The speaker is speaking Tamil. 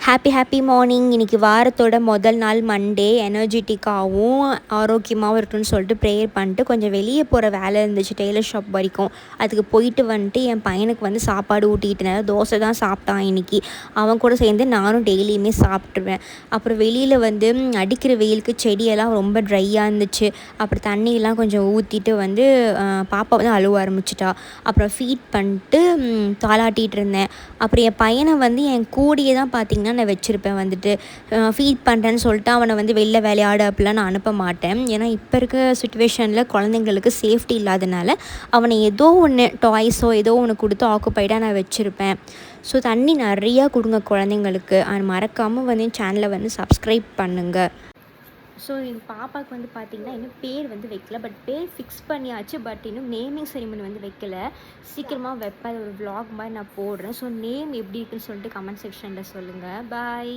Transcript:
Happy morning. இன்றைக்கி வாரத்தோட முதல் நாள் மண்டே. எனர்ஜெட்டிக்காகவும் ஆரோக்கியமாகவும் இருக்கணும்னு சொல்லிட்டு ப்ரேயர் பண்ணிட்டு கொஞ்சம் வெளியே போகிற வேலை இருந்துச்சு, டெய்லர் ஷாப் வரைக்கும். அதுக்கு போயிட்டு வந்துட்டு என் பையனுக்கு வந்து சாப்பாடு ஊட்டிகிட்டு தோசை தான் சாப்பிட்டான் இன்றைக்கி. அவன் கூட சேர்ந்து நானும் டெய்லியுமே சாப்பிட்ருவேன். அப்புறம் வெளியில் வந்து அடிக்கிற வெயிலுக்கு செடியெல்லாம் ரொம்ப ட்ரையாக இருந்துச்சு. அப்புறம் தண்ணியெல்லாம் கொஞ்சம் ஊற்றிட்டு வந்து பாப்பா வந்து அழுவ ஆரம்பிச்சிட்டா. அப்புறம் ஃபீட் பண்ணிட்டு தாளாட்டிகிட்டு இருந்தேன். அப்புறம் என் பையனை வந்து என் கூடியே தான் பார்த்திங்கன்னா நான் வச்சுருப்பேன். வந்துட்டு ஃபீட் பண்ணுறேன்னு சொல்லிட்டு அவனை வந்து வெளில விளையாட அப்படிலாம் நான் அனுப்ப மாட்டேன். ஏன்னா இப்போ இருக்க சுச்சுவேஷனில் குழந்தைங்களுக்கு சேஃப்டி இல்லாதனால அவனை ஏதோ ஒன்று டாய்ஸோ ஏதோ ஒன்று கொடுத்து ஆக்குப்பைடாக நான் வச்சுருப்பேன். ஸோ தண்ணி நிறையா கொடுங்க குழந்தைங்களுக்கு. மறக்காமல் வந்து சேனலை வந்து சப்ஸ்கிரைப் பண்ணுங்கள். ஸோ எங்கள் பாப்பாவுக்கு வந்து பார்த்திங்கன்னா இன்னும் பேர் வந்து வைக்கல, பட் பேர் ஃபிக்ஸ் பண்ணியாச்சு. பட் இன்னும் நேமிங் செரிமனி வந்து வைக்கல. சீக்கிரமாக வைப்பேன். ஒரு விலாக் மாதிரி நான் போடுறேன். ஸோ நேம் எப்படி இருக்குன்னு சொல்லிட்டு கமெண்ட் செக்ஷனில் சொல்லுங்கள். பாய்.